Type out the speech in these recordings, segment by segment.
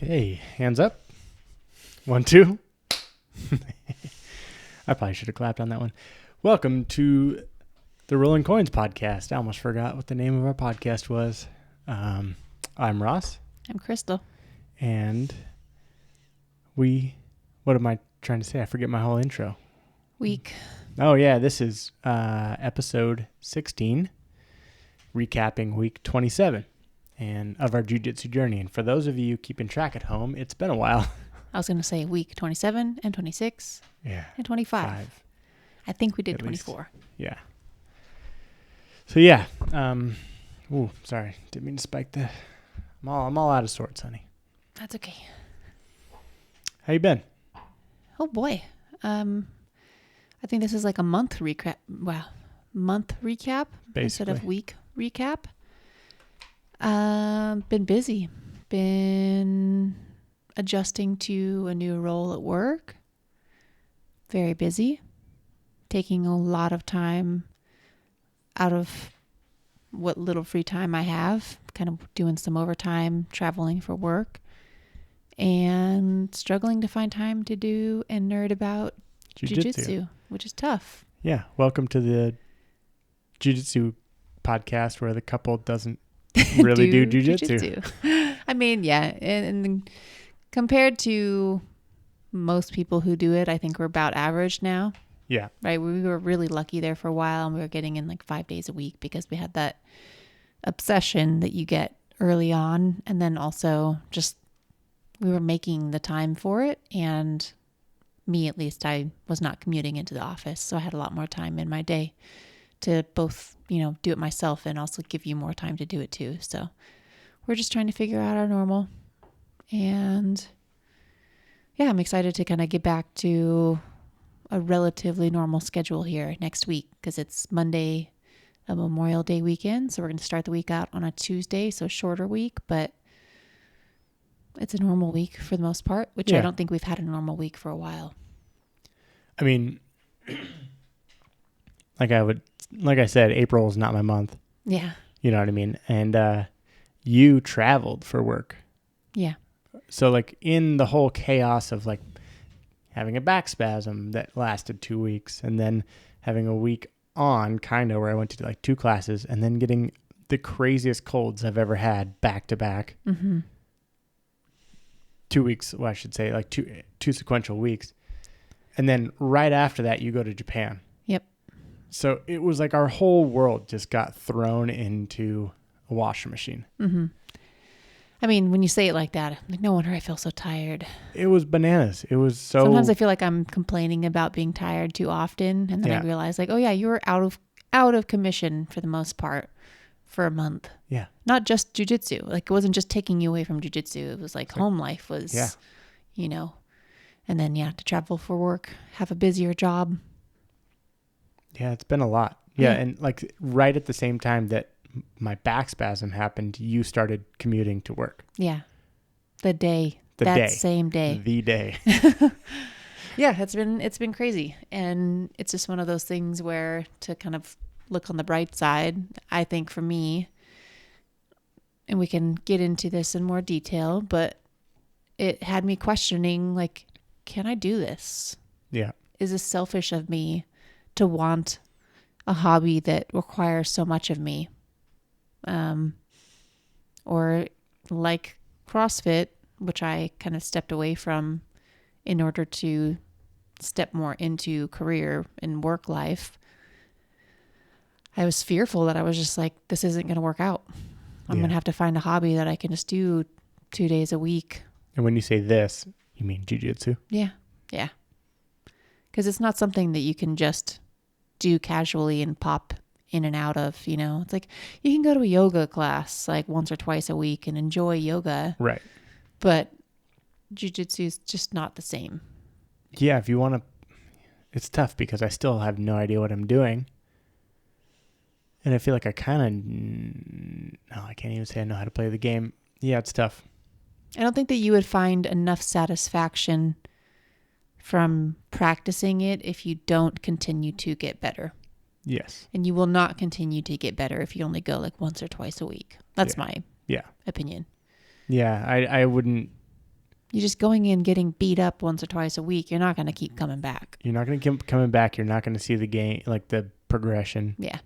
Okay, hands up. 1, 2. I probably should have clapped on that one. Welcome to the Rolling Coynes Podcast. I almost forgot what the name of our podcast was. I'm Ross. I'm Crystal. And what am I trying to say? I forget my whole intro. Week. Oh, yeah, this is episode 16, recapping week 27 and of our jiu-jitsu journey. And for those of you keeping track at home, it's been a while. I was going to say week 27 and 26 and 25. I think we did at 24. Least. Yeah. So, yeah. Sorry. Didn't mean to spike the... I'm all out of sorts, honey. That's okay. How you been? Oh, boy. I think this is like a month recap. Wow. Month recap Basically. Instead of week recap. Been busy. Been adjusting to a new role at work. Very busy. Taking a lot of time out of what little free time I have. Kind of doing some overtime, traveling for work. And struggling to find time to do and nerd about jiu-jitsu, which is tough. Yeah. Welcome to the jiu-jitsu podcast where the couple doesn't really do jiu-jitsu. I mean, yeah. And compared to most people who do it, I think we're about average now. Yeah. Right. We were really lucky there for a while, and we were getting in like 5 days a week because we had that obsession that you get early on. And then also just we were making the time for it. And me, at least, I was not commuting into the office. So I had a lot more time in my day to both, do it myself and also give you more time to do it too. So we're just trying to figure out our normal. And yeah, I'm excited to kind of get back to a relatively normal schedule here next week because it's Monday, a Memorial Day weekend. So we're going to start the week out on a Tuesday, so shorter week, but it's a normal week for the most part, which I don't think we've had a normal week for a while. I mean, like I said, April is not my month. Yeah. You know what I mean? And you traveled for work. Yeah. So like in the whole chaos of like having a back spasm that lasted 2 weeks and then having a week on kind of where I went to like 2 classes and then getting the craziest colds I've ever had back to back. Mm-hmm. 2 weeks, well, I should say like two sequential weeks. And then right after that, you go to Japan. Yep. So it was like our whole world just got thrown into a washer machine. Mm-hmm. I mean, when you say it like that, like, no wonder I feel so tired. It was bananas. It was so... Sometimes I feel like I'm complaining about being tired too often. And then I realize like, oh yeah, you were out of commission for the most part for a month. Yeah. Not just jiu-jitsu. Like it wasn't just taking you away from jiu-jitsu. It was like home life was, and then to travel for work, have a busier job. Yeah, it's been a lot. Yeah. And like right at the same time that my back spasm happened, you started commuting to work. Yeah. That same day. The day. Yeah, it's been crazy. And it's just one of those things where to kind of look on the bright side, I think for me, and we can get into this in more detail, but it had me questioning, like, can I do this? Yeah. Is it selfish of me to want a hobby that requires so much of me? Or like CrossFit, which I kind of stepped away from in order to step more into career and work life. I was fearful that I was just like, this isn't going to work out. I'm going to have to find a hobby that I can just do 2 days a week. And when you say this, you mean jiu-jitsu? Yeah. Yeah. Because it's not something that you can just do casually and pop in and out of, It's like you can go to a yoga class like once or twice a week and enjoy yoga. Right. But jiu-jitsu is just not the same. Yeah, if you want to, it's tough because I still have no idea what I'm doing. And I feel like I can't even say I know how to play the game. Yeah, it's tough. I don't think that you would find enough satisfaction from practicing it if you don't continue to get better. Yes. And you will not continue to get better if you only go like once or twice a week. That's my opinion. Yeah, I wouldn't you're just going in getting beat up once or twice a week. You're not going to keep coming back. You're not going to keep coming back. You're not going to see the game, like the progression. Yeah.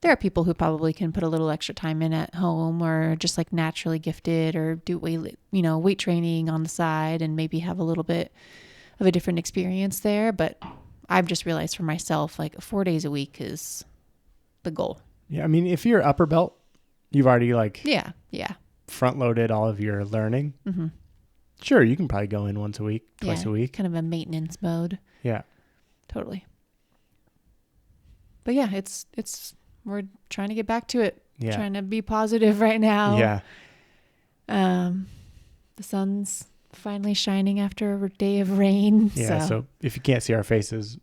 There are people who probably can put a little extra time in at home, or just like naturally gifted, or do weight training on the side and maybe have a little bit of a different experience there. But I've just realized for myself, like 4 days a week is the goal. Yeah. I mean, if you're upper belt, you've already Yeah. front loaded all of your learning. Mm-hmm. Sure. You can probably go in once a week, twice a week. Kind of a maintenance mode. Yeah. Totally. But yeah, we're trying to get back to it. Yeah. Trying to be positive right now. Yeah. The sun's finally shining after a day of rain. Yeah. So if you can't see our faces,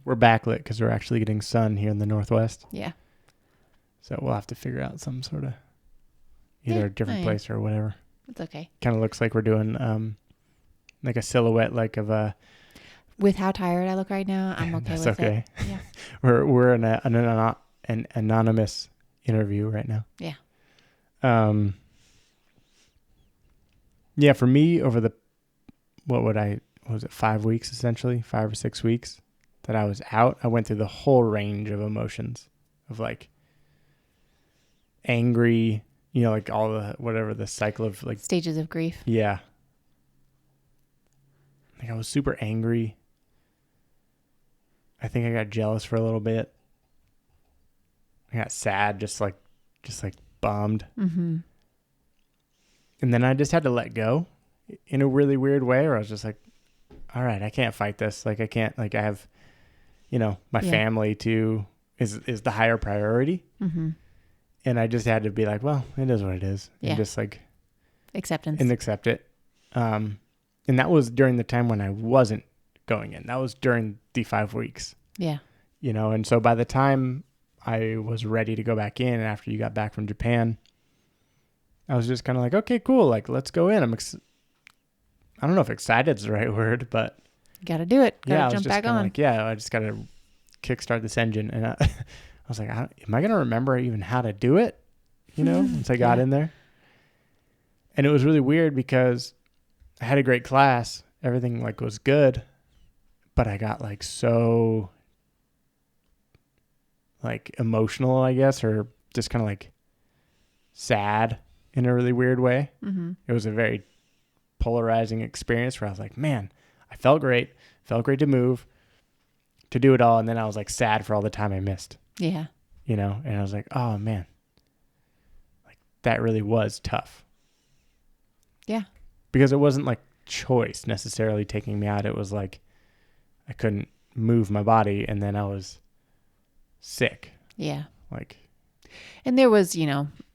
we're backlit because we're actually getting sun here in the Northwest. Yeah. So we'll have to figure out some sort of either a different place or whatever. It's okay. Kind of looks like we're doing like a silhouette of a. With how tired I look right now, I'm okay with okay. it. Yeah. We're in an anonymous interview right now. Yeah. Yeah, for me over the what was it 5 weeks essentially, 5 or 6 weeks that I was out, I went through the whole range of emotions of like angry, like all the whatever the cycle of like stages of grief. Yeah. Like I was super angry. I think I got jealous for a little bit. I got sad, just like bummed. Mm-hmm. And then I just had to let go in a really weird way, where I was just like, all right, I can't fight this. Like I can't, like I have, my family is the higher priority. Mm-hmm. And I just had to be like, well, it is what it is. Yeah. And just like acceptance and accept it. And that was during the time when I wasn't going in. That was during the 5 weeks. Yeah. And so by the time I was ready to go back in after you got back from Japan, I was just kind of like, okay, cool. Like, let's go in. I don't know if excited is the right word, but got to do it. Got to jump back on. I just got to kickstart this engine. And I was like, am I going to remember even how to do it? Once I got in there. And it was really weird because I had a great class. Everything was good, but I got so emotional, I guess, or just kind of sad in a really weird way. Mm-hmm. It was a very polarizing experience where I was like, man, I felt great to move, to do it all. And then I was sad for all the time I missed. Yeah. And I was like, oh man, that really was tough. Yeah. Because it wasn't choice necessarily taking me out. It was I couldn't move my body, and then I was sick. Yeah. And there was,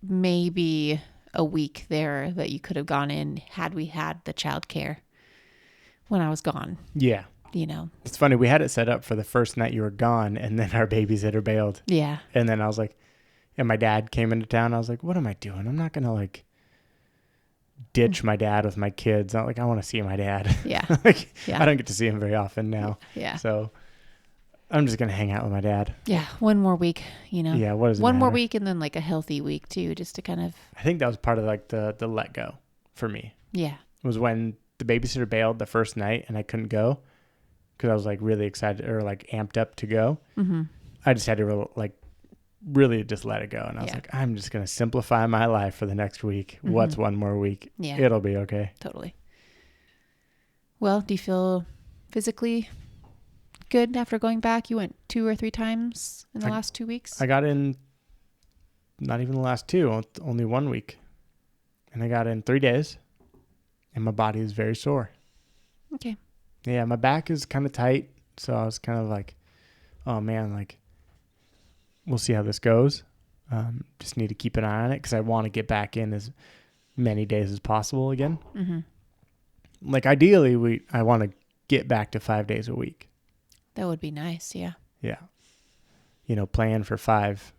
maybe a week there that you could have gone in had we had the childcare when I was gone. Yeah. It's funny. We had it set up for the first night you were gone, and then our babysitter bailed. Yeah. And then I was and my dad came into town. I was like, what am I doing? I'm not going to ditch my dad with my kids. I want to see my dad. Yeah. I don't get to see him very often now. Yeah. So I'm just going to hang out with my dad. Yeah. One more week, Yeah. What is it? One more week, and then a healthy week too, just to kind of. I think that was part of the let go for me. Yeah. It was when the babysitter bailed the first night and I couldn't go because I was really excited or amped up to go. Mm-hmm. I just had to really just let it go. And I was I'm just going to simplify my life for the next week. Mm-hmm. What's one more week? Yeah. It'll be okay. Totally. Well, do you feel physically good after going back? You went 2 or 3 times in the last 2 weeks? I got in not even the last 2, only 1 week. And I got in 3 days and my body is very sore. Okay. Yeah. My back is kind of tight. So I was kind of oh man, we'll see how this goes. Just need to keep an eye on it because I want to get back in as many days as possible again. Mm-hmm. Ideally, I want to get back to 5 days a week. That would be nice. Yeah. Yeah. Plan for 5.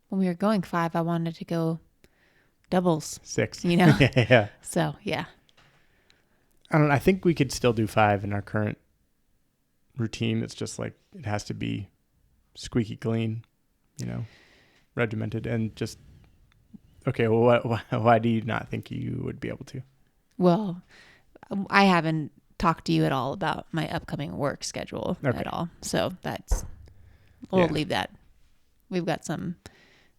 When we were going 5, I wanted to go doubles. 6. Yeah. So, yeah. I think we could still do 5 in our current routine. It's just it has to be squeaky clean, regimented, and just okay. Well, why do you not think you would be able to? Well, I haven't talked to you at all about my upcoming work schedule at all. So we'll leave that. We've got some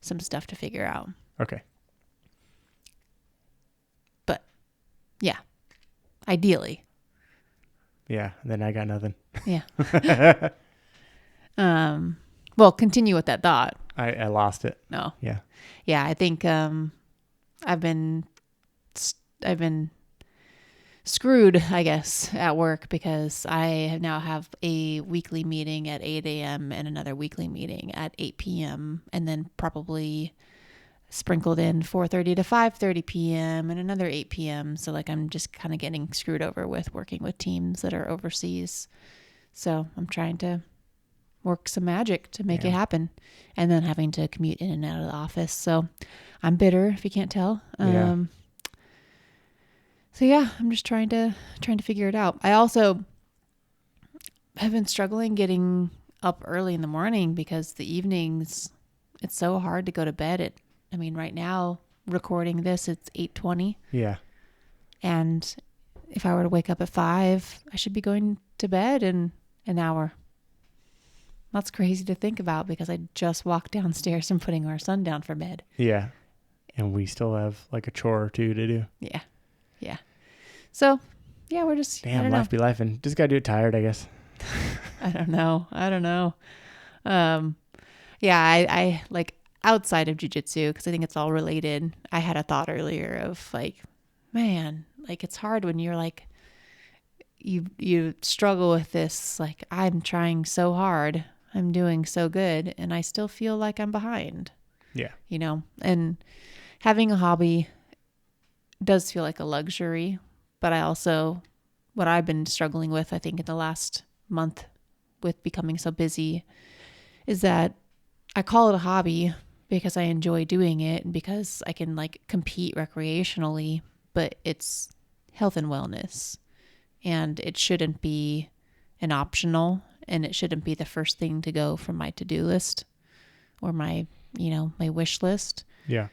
stuff to figure out. Okay. But yeah, ideally. Yeah. Then I got nothing. Yeah. Well, continue with that thought. I lost it. No. Yeah. Yeah. I think, I've been screwed, I guess, at work because I now have a weekly meeting at 8 a.m. and another weekly meeting at 8 p.m. and then probably sprinkled in 4:30 to 5:30 p.m. and another 8 p.m. So like I'm just kind of getting screwed over with working with teams that are overseas. So I'm trying to work some magic to make it happen, and then having to commute in and out of the office. So I'm bitter, if you can't tell. So yeah, I'm just trying to figure it out. I also have been struggling getting up early in the morning because the evenings, it's so hard to go to bed right now recording this, it's 8:20. Yeah. And if I were to wake up at 5, I should be going to bed in an hour. That's crazy to think about because I just walked downstairs and putting our son down for bed. Yeah. And we still have like a chore or two to do. Yeah. Yeah. So, yeah, we're just... Damn, life be life, and just got to do it tired, I guess. I don't know. Yeah, I like outside of jiu-jitsu, because I think it's all related. I had a thought earlier of like, man, like it's hard when you're like, you struggle with this, like I'm trying so hard, I'm doing so good, and I still feel like I'm behind. Yeah. And having a hobby does feel like a luxury, but what I've been struggling with, I think in the last month with becoming so busy, is that I call it a hobby because I enjoy doing it and because I can like compete recreationally, but it's health and wellness, and it shouldn't be an optional, and it shouldn't be the first thing to go from my to-do list or my wish list. Yeah.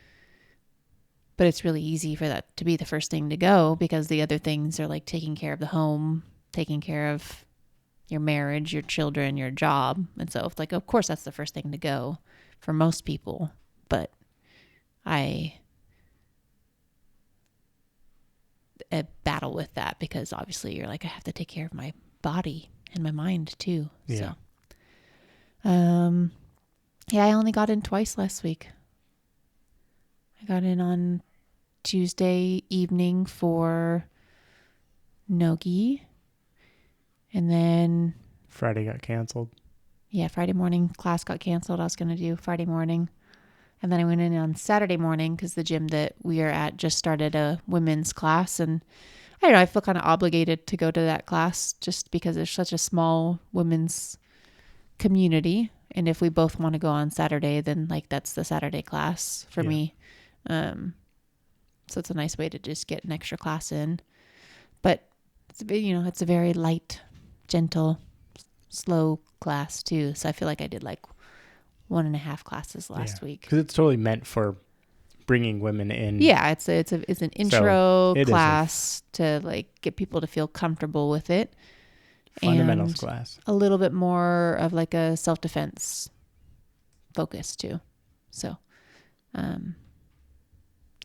But it's really easy for that to be the first thing to go because the other things are like taking care of the home, taking care of your marriage, your children, your job. And so it's like, of course, that's the first thing to go for most people. But I battle with that because obviously you're like, I have to take care of my body and my mind too. Yeah. So, yeah, I only got in twice last week. I got in on Tuesday evening for no-gi, and then Friday got canceled. Yeah, Friday morning class got canceled. I was going to do Friday morning, and then I went in on Saturday morning because the gym that we are at just started a women's class, and I don't know, I feel kind of obligated to go to that class just because there's such a small women's community, and if we both want to go on Saturday, then like that's the Saturday class for me. So it's a nice way to just get an extra class in, but it's a very light, gentle, slow class too. So I feel like I did like 1.5 classes last week. Because it's totally meant for bringing women in. Yeah, it's an intro class to like get people to feel comfortable with it. Fundamentals class. A little bit more of like a self-defense focus too. So,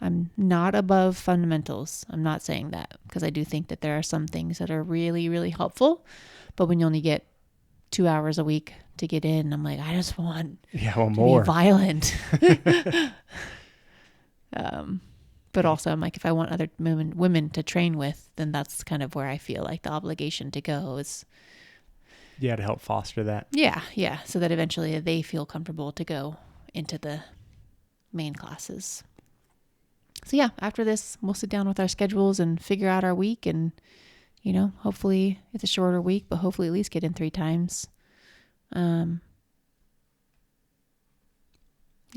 I'm not above fundamentals. I'm not saying that because I do think that there are some things that are really, really helpful. But when you only get 2 hours a week to get in, I'm like, I just want more. Be violent. But also I'm like, if I want other women to train with, then that's kind of where I feel like the obligation to go is. Yeah, to help foster that. Yeah. So that eventually they feel comfortable to go into the main classes. So yeah, after this, we'll sit down with our schedules and figure out our week, and hopefully it's a shorter week, but hopefully at least get in 3 times. Yeah.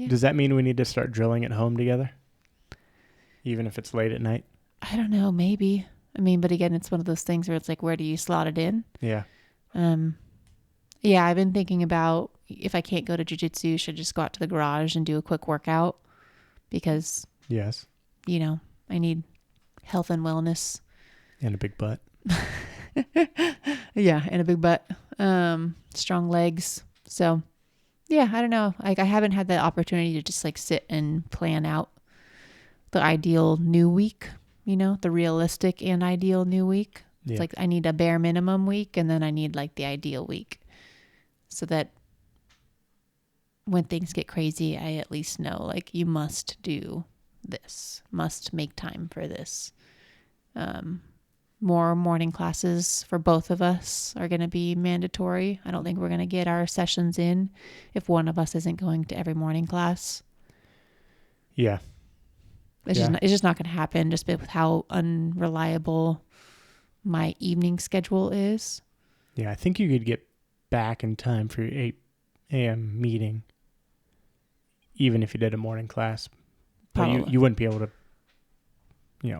Does that mean we need to start drilling at home together? Even if it's late at night? I don't know, maybe. But again, it's one of those things where it's like, where do you slot it in? Yeah. Yeah, I've been thinking about if I can't go to jiu-jitsu, should just go out to the garage and do a quick workout because yes, I need health and wellness. And a big butt. Yeah, and a big butt. Strong legs. So, yeah, I don't know. Like, I haven't had the opportunity to just like sit and plan out the ideal new week, the realistic and ideal new week. Yeah. It's like I need a bare minimum week, and then I need like the ideal week, so that when things get crazy, I at least know like you must do this, must make time for this. More morning classes for both of us are going to be mandatory. I don't think we're going to get our sessions in if one of us isn't going to every morning class. Yeah. It's just not going to happen, just with how unreliable my evening schedule is. Yeah, I think you could get back in time for your 8 a.m. meeting, even if you did a morning class. But you wouldn't be able to,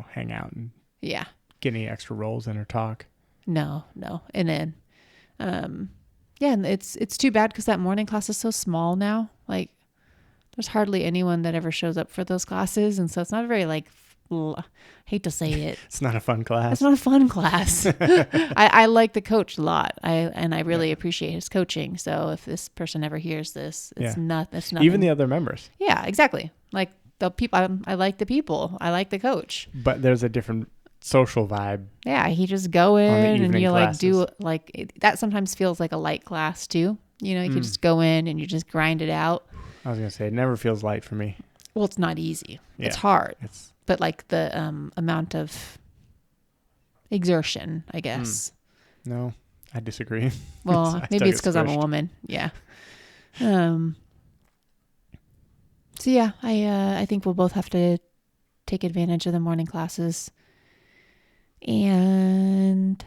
hang out and yeah, get any extra rolls in or talk. No. And then, and it's too bad because that morning class is so small now. Like, there's hardly anyone that ever shows up for those classes. And so it's not very like, I hate to say it. It's not a fun class. It's not a fun class. I like the coach a lot. I really appreciate his coaching. So if this person ever hears this, it's nothing. Even the other members. Yeah, exactly. Like the people, I like the people. I like the coach. But there's a different social vibe. Yeah, he just go in and you classes. Do that sometimes feels like a light class too. You can just go in and you just grind it out. I was going to say, it never feels light for me. Well, it's not easy. Yeah. It's hard. But like the amount of exertion, I guess. No, I disagree. Well, maybe it's because I'm a woman. Yeah. So yeah, I think we'll both have to take advantage of the morning classes. And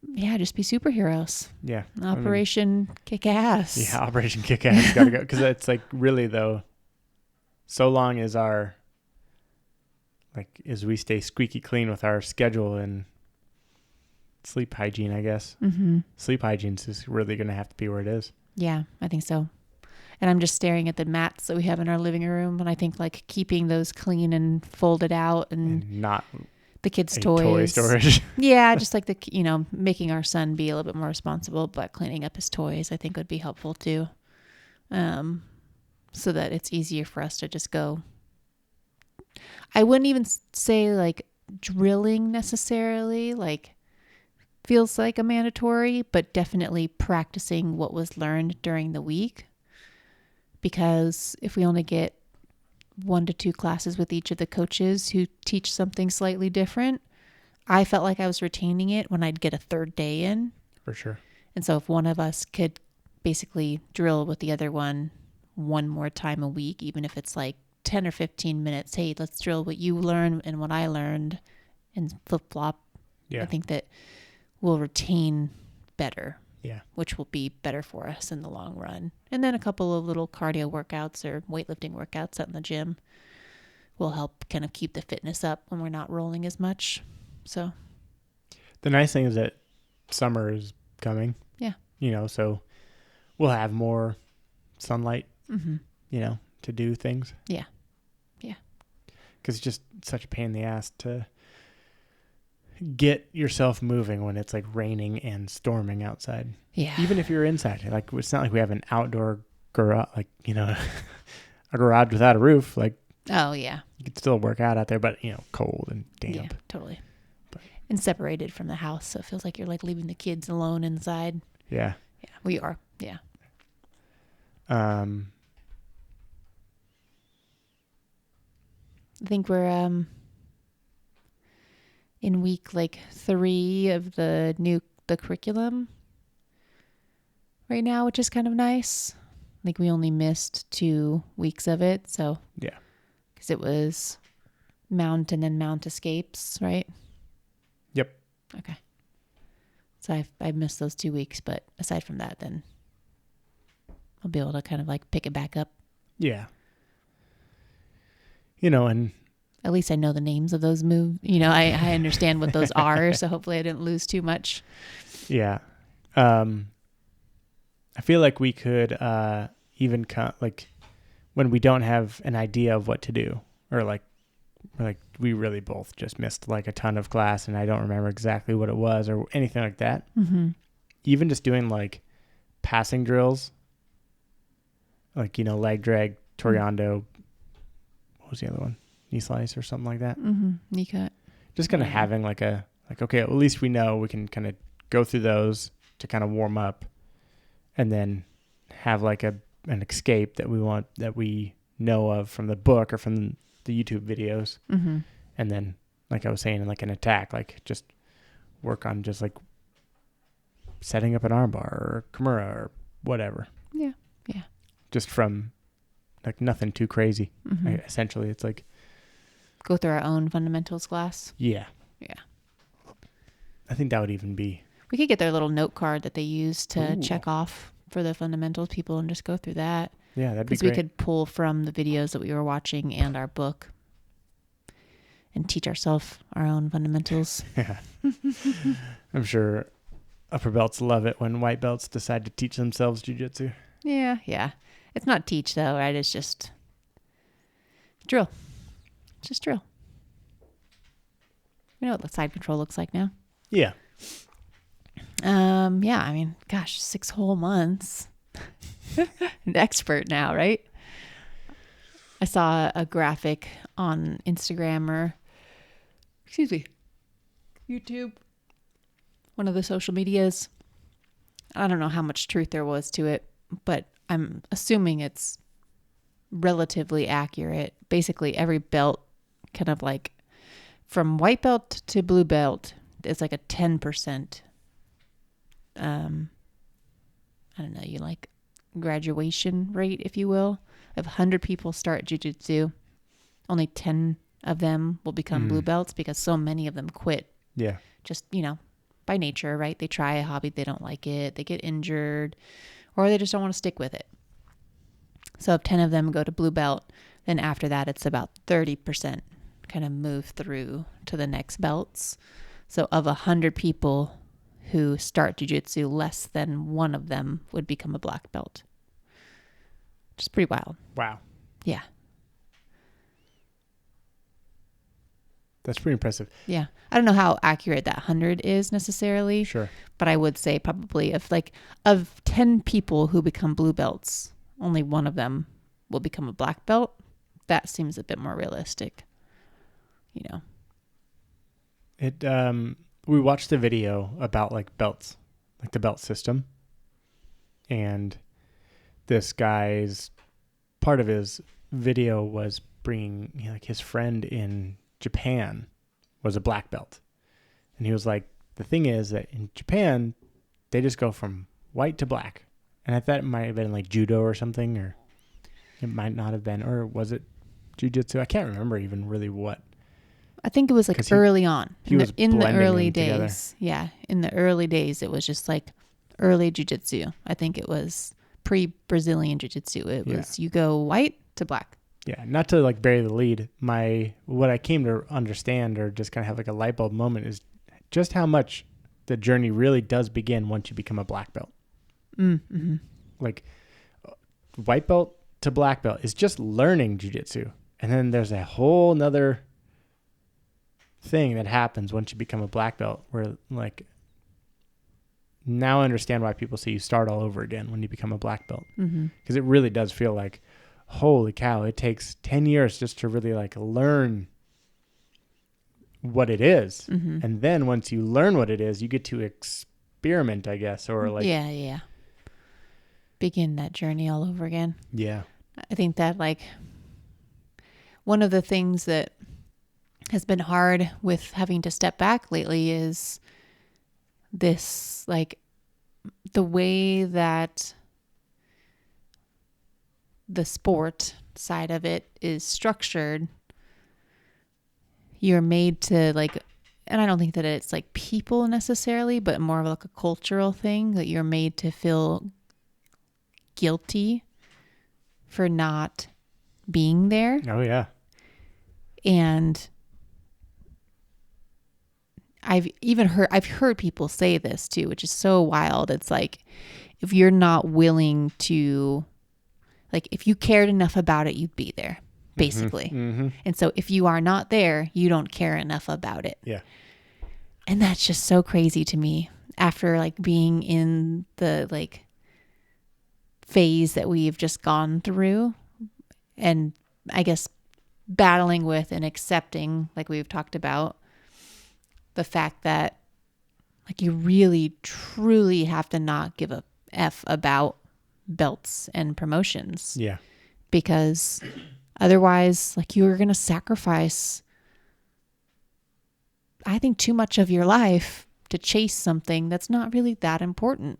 yeah, just be superheroes. Yeah. Operation Kick Ass. Yeah, Operation Kick Ass. Gotta go. Because it's like really though, so long as as we stay squeaky clean with our schedule and sleep hygiene, I guess. Mm-hmm. Sleep hygiene is really going to have to be where it is. Yeah, I think so. And I'm just staring at the mats that we have in our living room, and I think like keeping those clean and folded out and not the kids' toy storage. Yeah, just like making our son be a little bit more responsible, but cleaning up his toys I think would be helpful too. So that it's easier for us to just go. I wouldn't even say like drilling necessarily, like feels like a mandatory, but definitely practicing what was learned during the week. Because if we only get 1 to 2 classes with each of the coaches who teach something slightly different, I felt like I was retaining it when I'd get a third day in. For sure. And so if one of us could basically drill with the other one more time a week, even if it's like 10 or 15 minutes, hey, let's drill what you learned and what I learned and flip-flop. Yeah. I think that we'll retain better. Yeah. Which will be better for us in the long run. And then a couple of little cardio workouts or weightlifting workouts out in the gym will help kind of keep the fitness up when we're not rolling as much. So the nice thing is that summer is coming. Yeah. So we'll have more sunlight, mm-hmm. To do things. Yeah. Yeah. Because it's just such a pain in the ass to get yourself moving when it's like raining and storming outside. Yeah. Even if you're inside, like it's not like we have an outdoor garage, like, a garage without a roof. Like, oh yeah, you could still work out there, but cold and damp. Yeah, totally. And separated from the house. So it feels like you're like leaving the kids alone inside. Yeah. Yeah, we are. Yeah. I think we're, in week like 3 of the curriculum right now, which is kind of nice. I think we only missed 2 weeks of it. So yeah, because it was mount and then mount escapes, right? Yep. Okay. So I've missed those 2 weeks, but aside from that, then I'll be able to kind of like pick it back up. Yeah. And at least I know the names of those moves. I understand what those are. So hopefully I didn't lose too much. Yeah. I feel like we could even like when we don't have an idea of what to do or like like we really both just missed like a ton of class, and I don't remember exactly what it was or anything like that. Mm-hmm. Even just doing like passing drills, like, leg drag, Toriando, what was the other one? Knee slice or something like that. Mm-hmm. Knee cut. Just kind of having okay, at least we know we can kind of go through those to kind of warm up, and then have like an escape that we know of from the book or from the YouTube videos. Mm-hmm. And then, like I was saying, like an attack, like just work on just like setting up an armbar or Kimura or whatever. Yeah. Yeah. Just from like nothing too crazy. Mm-hmm. Essentially, it's like go through our own fundamentals class. Yeah. Yeah. I think that would even be. We could get their little note card that they use to check off for the fundamentals people and just go through that. Yeah, that'd be great. Because we could pull from the videos that we were watching and our book and teach ourselves our own fundamentals. Yeah. I'm sure upper belts love it when white belts decide to teach themselves jiu-jitsu. Yeah, yeah. It's not teach though, right? It's just drill. Just drill. You know what the side control looks like now? Yeah. Yeah, I mean, gosh, 6 whole months. An expert now, right? I saw a graphic on Instagram or, YouTube, one of the social medias. I don't know how much truth there was to it, but I'm assuming it's relatively accurate. Basically, every belt, kind of like from white belt to blue belt, is like a 10%. I don't know, you like graduation rate, if you will. If 100 people start jiu-jitsu, only 10 of them will become blue belts because so many of them quit. Yeah. Just, by nature, right? They try a hobby, they don't like it, they get injured, or they just don't want to stick with it. So if 10 of them go to blue belt, then after that, it's about 30% kind of move through to the next belts. So of 100 people who start jiu-jitsu, less than one of them would become a black belt. Just pretty wild. Wow. Yeah. That's pretty impressive. Yeah. I don't know how accurate that 100 is necessarily. Sure. But I would say probably of 10 people who become blue belts, only one of them will become a black belt. That seems a bit more realistic. We watched a video about like belts, like the belt system. And this guy's part of his video was bringing like his friend in Japan was a black belt. And he was like, the thing is that in Japan, they just go from white to black. And I thought it might have been like judo or something, or it might not have been, or was it jiu-jitsu? I can't remember even really what. I think it was like early on. In the early days. Together. Yeah. In the early days, it was just like early jiu-jitsu. I think it was pre-Brazilian jiu-jitsu. It was you go white to black. Yeah. Not to like bury the lead. What I came to understand or just kind of have like a light bulb moment is just how much the journey really does begin once you become a black belt. Mm-hmm. Like white belt to black belt is just learning jiu-jitsu. And then there's a whole nother thing that happens once you become a black belt where like now I understand why people say you start all over again when you become a black belt, because it really does feel like holy cow, it takes 10 years just to really like learn what it is. And then once you learn what it is, you get to experiment, I guess, or like begin that journey all over again. Yeah. I think that like one of the things that has been hard with having to step back lately is this, like the way that the sport side of it is structured. You're made to like, and I don't think that it's like people necessarily, but more of like a cultural thing that you're made to feel guilty for not being there. Oh yeah. And I've heard people say this too, which is so wild. It's like, if you're not willing to, like, if you cared enough about it, you'd be there. basically. Mm-hmm. And so if you are not there, you don't care enough about it. Yeah. And that's just so crazy to me after like being in the like phase that we've just gone through, and I guess battling with and accepting, like we've talked about, the fact that like you really truly have to not give a F about belts and promotions. Yeah. Because otherwise, like, you're going to sacrifice, I think, too much of your life to chase something that's not really that important.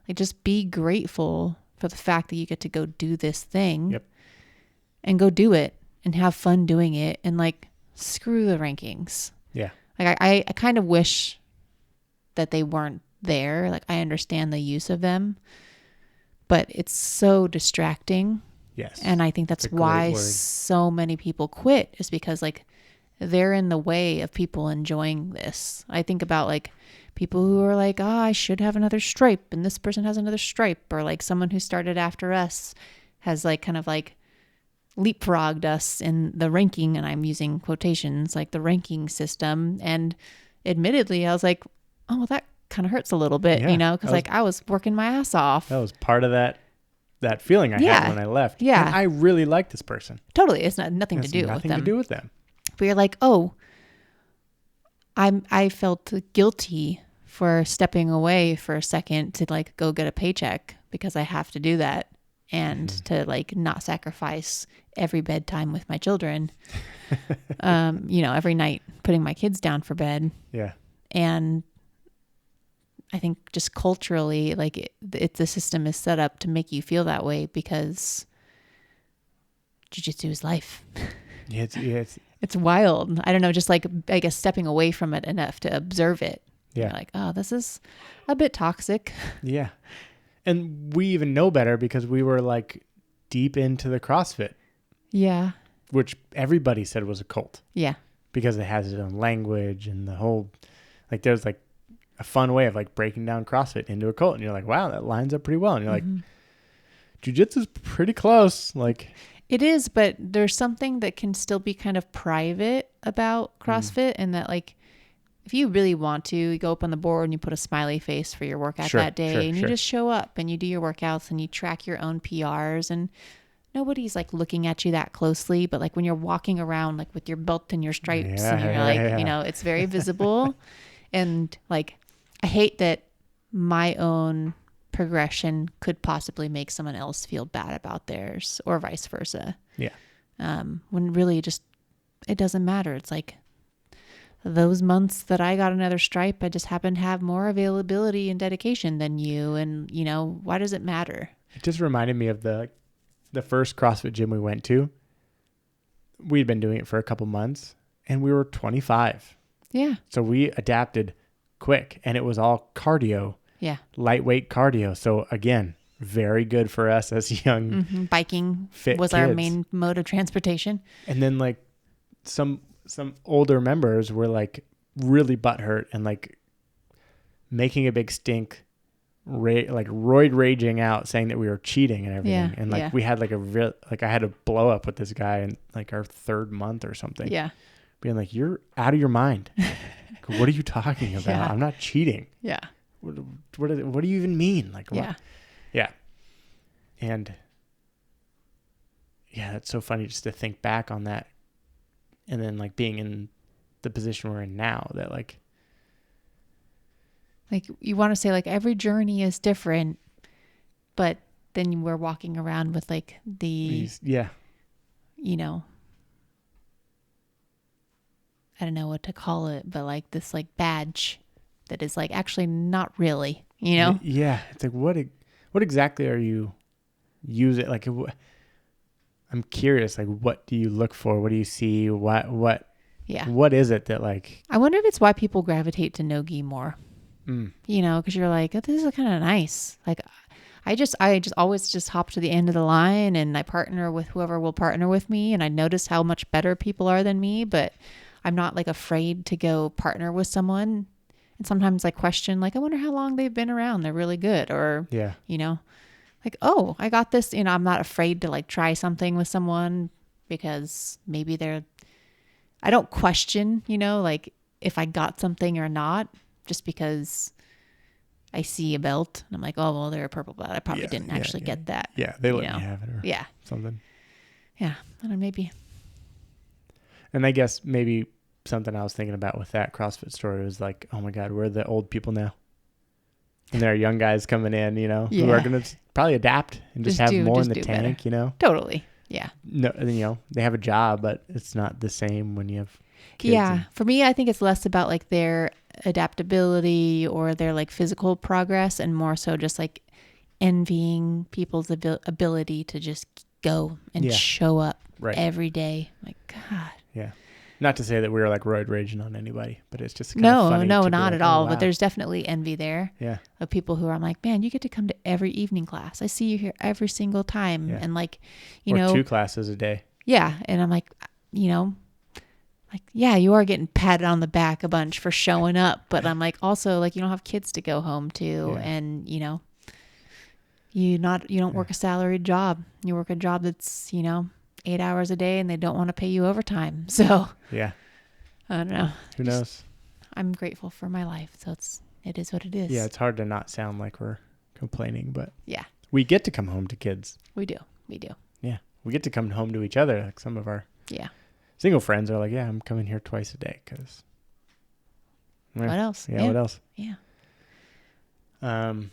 Like, just be grateful for the fact that you get to go do this thing. Yep. And go do it and have fun doing it, and like, screw the rankings. Yeah. Like, I kind of wish that they weren't there. Like, I understand the use of them, but it's so distracting. Yes. And I think that's why so many people quit, is because like they're in the way of people enjoying this. I think about like people who are like, I should have another stripe, and this person has another stripe, or like someone who started after us has like kind of like leapfrogged us in the ranking, and I'm using quotations, like the ranking system. And admittedly, I was like, oh, well, that kind of hurts a little bit, because like I was working my ass off. That was part of that feeling I had when I left. Yeah. And I really like this person. Totally. It's nothing to do with them. Nothing to do with them. But you're like, oh, I felt guilty for stepping away for a second to like go get a paycheck, because I have to do that, and to like not sacrifice every bedtime with my children. Every night putting my kids down for bed. Yeah. And I think just culturally, like the system is set up to make you feel that way, because jiu-jitsu is life. It's wild. I don't know, just like, I guess, stepping away from it enough to observe it. Yeah. You're like, oh, this is a bit toxic. Yeah. And we even know better because we were like deep into the CrossFit. Yeah. Which everybody said was a cult. Yeah. Because it has its own language, and the whole, like, there's like a fun way of like breaking down CrossFit into a cult. And you're like, wow, that lines up pretty well. And you're like, jiu-jitsu is pretty close. Like, it is, but there's something that can still be kind of private about CrossFit, and that like, if you really want to, you go up on the board and you put a smiley face for your workout that day, and you just show up and you do your workouts and you track your own PRs, and nobody's like looking at you that closely. But like when you're walking around like with your belt and your stripes, and you're like, it's very visible. And like, I hate that my own progression could possibly make someone else feel bad about theirs, or vice versa. Yeah. When really just, it doesn't matter. It's like, those months that I got another stripe, I just happen to have more availability and dedication than you. And, why does it matter? It just reminded me of the first CrossFit gym we went to. We'd been doing it for a couple months, and we were 25. Yeah. So we adapted quick, and it was all cardio. Yeah. Lightweight cardio. So again, very good for us as young biking fit was kids. Our main mode of transportation. And then like some older members were like really butthurt and like making a big stink, like roid raging out, saying that we were cheating and everything. Yeah, and like we had like I had a blow up with this guy in like our 3rd month or something. Yeah. Being like, you're out of your mind. Like, what are you talking about? Yeah. I'm not cheating. Yeah. What do you even mean? Like, what? Yeah. Yeah. And yeah, that's so funny just to think back on that. And then like being in the position we're in now, that like you want to say like every journey is different, but then we're walking around with like I don't know what to call it, but like this like badge that is like actually not really, Yeah. It's like, what exactly are you using? Like, I'm curious, like, what do you look for? What do you see? What is it that like, I wonder if it's why people gravitate to no-gi more, because you're like, oh, this is kind of nice. Like, I just always just hop to the end of the line, and I partner with whoever will partner with me. And I notice how much better people are than me, but I'm not like afraid to go partner with someone. And sometimes I question, like, I wonder how long they've been around. They're really good. Or, like, oh, I got this, I'm not afraid to like try something with someone. because maybe I don't question, like if I got something or not, just because I see a belt and I'm like, oh, well, they're a purple belt. I probably didn't actually get that. Yeah, they let me have it or something. Yeah, I don't know, maybe. And I guess maybe something I was thinking about with that CrossFit story was like, oh my God, we're the old people now. And there are young guys coming in, who are going to probably adapt and just have more in the tank, better. Totally. Yeah. No, they have a job, but it's not the same when you have kids. Yeah. For me, I think it's less about like their adaptability or their like physical progress and more so just like envying people's ability to just go and show up every day. Like, God. Yeah. Not to say that we were like roid raging on anybody, but it's just kind of funny. No, not at all. Wow. But there's definitely envy there. Yeah. Of people who are, I'm like, man, you get to come to every evening class. I see you here every single time. Yeah. And like, or 2 classes a day. Yeah. And I'm like, yeah, you are getting patted on the back a bunch for showing up. But I'm like, also like, you don't have kids to go home to. And, you don't work a salaried job. You work a job that's, 8 hours a day and they don't want to pay you overtime. So yeah, I don't know. Who knows? I'm grateful for my life. So it is what it is. Yeah. It's hard to not sound like we're complaining, but yeah, we get to come home to kids. We do. Yeah. We get to come home to each other. Like some of our single friends are like, yeah, I'm coming here twice a day. Cause what else? Yeah. What else? Yeah. So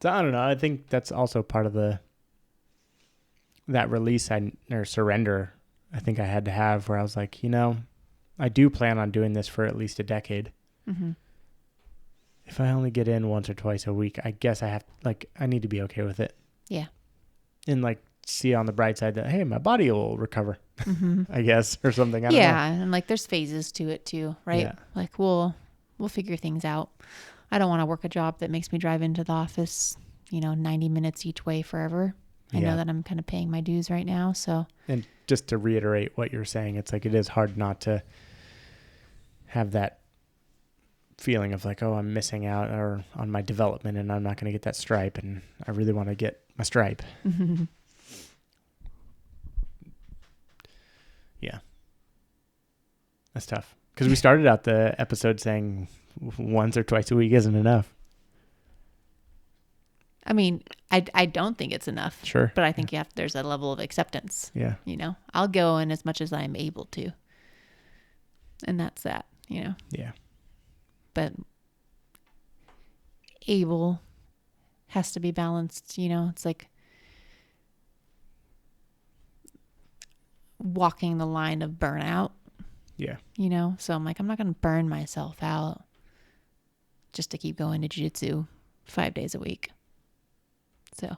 I don't know. I think that's also part of that release or surrender I think I had to have, where I was like, I do plan on doing this for at least a decade. Mm-hmm. If I only get in once or twice a week, I guess I need to be okay with it. Yeah. And like see on the bright side that, hey, my body will recover, I guess, or something. I don't know. And like there's phases to it too, right? Yeah. Like we'll figure things out. I don't want to work a job that makes me drive into the office, 90 minutes each way forever. I know that I'm kind of paying my dues right now. So, and just to reiterate what you're saying, it's like, it is hard not to have that feeling of like, oh, I'm missing out or on my development and I'm not going to get that stripe. And I really want to get my stripe. Yeah. That's tough. Because we started out the episode saying once or twice a week isn't enough. I mean, I don't think it's enough. Sure. But I think there's a level of acceptance. Yeah. I'll go in as much as I'm able to. And that's that, Yeah. But able has to be balanced, It's like walking the line of burnout. Yeah. So I'm like, I'm not going to burn myself out just to keep going to jiu-jitsu 5 days a week. So,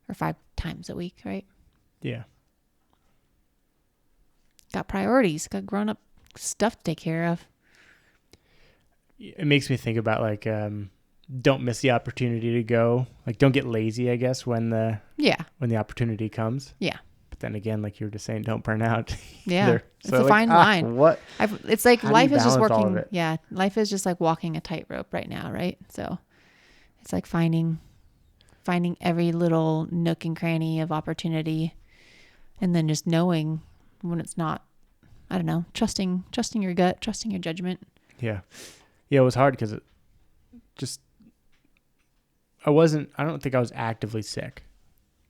or 5 times a week, right? Yeah. Got priorities, got grown up stuff to take care of. It makes me think about like, don't miss the opportunity to go. Like, don't get lazy, I guess, when the opportunity comes. Yeah. But then again, like you were just saying, don't burn out. Yeah. Either. It's a fine line. It's like life is just working. Yeah. Life is just like walking a tightrope right now, right? So it's like finding every little nook and cranny of opportunity and then just knowing when it's not, I don't know, trusting your gut, trusting your judgment. Yeah. Yeah. It was hard because I don't think I was actively sick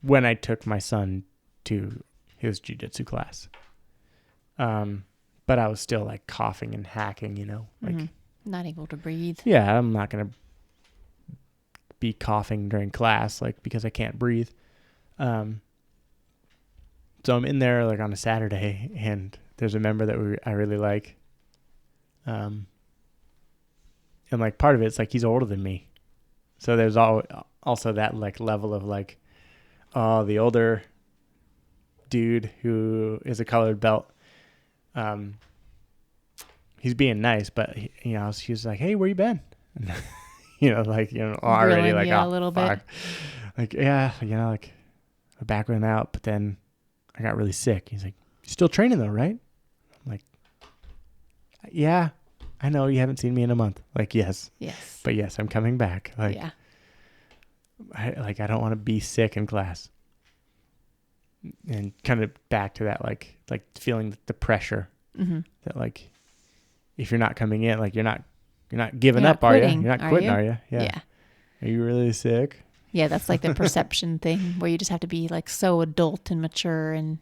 when I took my son to his jiu-jitsu class. But I was still like coughing and hacking, like not able to breathe. Yeah. I'm not going to be coughing during class, like, because I can't breathe. So I'm in there like on a Saturday and there's a member that I really like. And like part of it's like, he's older than me. So there's also that like level of like, oh, the older dude who is a colored belt. He's being nice, but he was like, hey, where you been? Already like a little bit. Like, yeah, like my back went out, but then I got really sick. He's like, you still training though, right? I'm like, yeah, I know you haven't seen me in a month. Like, yes. But yes, I'm coming back. Like, I don't want to be sick in class. And kind of back to that, like feeling the pressure that like, if you're not coming in, like you're not giving up, are you? You're not quitting, are you? Yeah. Are you really sick? Yeah, that's like the perception thing where you just have to be like so adult and mature and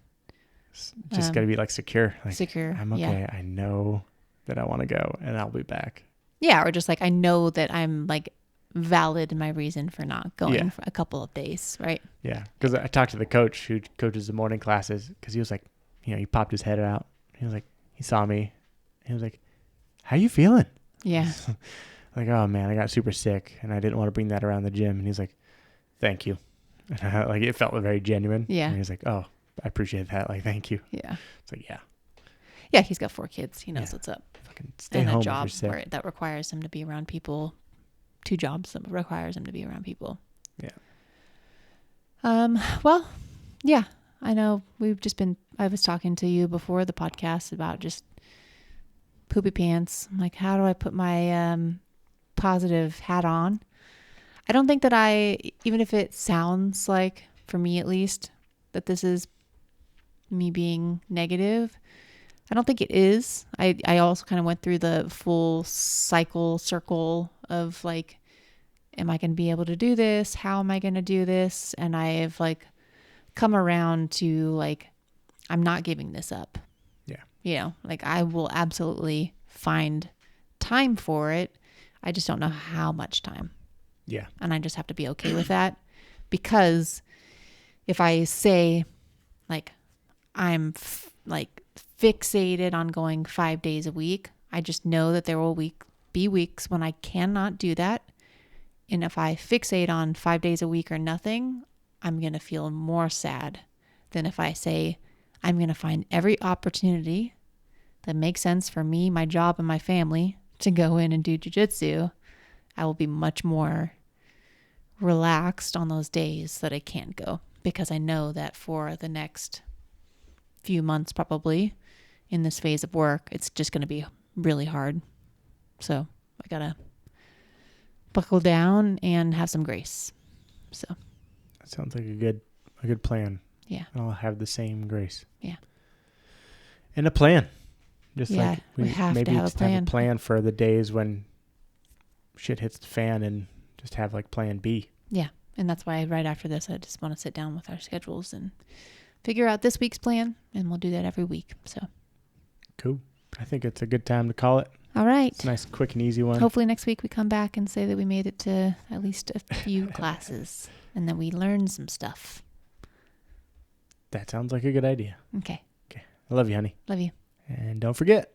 just got to be like secure. Like, secure. I'm okay. I know that I want to go and I'll be back. Yeah, or just like I know that I'm like valid in my reason for not going for a couple of days, right? Yeah, because I talked to the coach who coaches the morning classes, because he was like, he popped his head out. He was like, he saw me. He was like, how you feeling? Yeah. Like, oh man, I got super sick and I didn't want to bring that around the gym. And he's like, thank you. And like, it felt very genuine. Yeah. And he was like, oh, I appreciate that. Like, thank you. Yeah. It's like, yeah. Yeah, he's got 4 kids. He knows what's up. Fucking stay and home a job if you're sick. that requires him to be around people. 2 jobs that requires him to be around people. Yeah. Well, yeah, I know I was talking to you before the podcast about just poopy pants. I'm like, how do I put my positive hat on? I don't think that even if it sounds like, for me at least, that this is me being negative, I don't think it is. I also kind of went through the full circle of like, am I going to be able to do this? How am I going to do this? And I've like come around to like, I'm not giving this up. Yeah. Like I will absolutely find time for it. I just don't know how much time. Yeah. And I just have to be okay with that, because if I say like, I'm fixated on going 5 days a week, I just know that there will be weeks when I cannot do that. And if I fixate on 5 days a week or nothing, I'm going to feel more sad than if I say, I'm going to find every opportunity that makes sense for me, my job, and my family to go in and do jiu-jitsu. I will be much more relaxed on those days that I can't go, because I know that for the next few months, probably in this phase of work, it's just going to be really hard. So I got to buckle down and have some grace. So that sounds like a good plan. Yeah. I'll have the same grace. Yeah. And a plan. Just yeah, like we have maybe to have just a plan. have a plan for the days when shit hits the fan, and just have like plan B. Yeah. And that's why right after this, I just want to sit down with our schedules and figure out this week's plan, and we'll do that every week. So cool. I think it's a good time to call it. All right. It's a nice, quick, and easy one. Hopefully next week we come back and say that we made it to at least a few classes and that we learned some stuff. That sounds like a good idea. Okay. I love you, honey. Love you. And don't forget,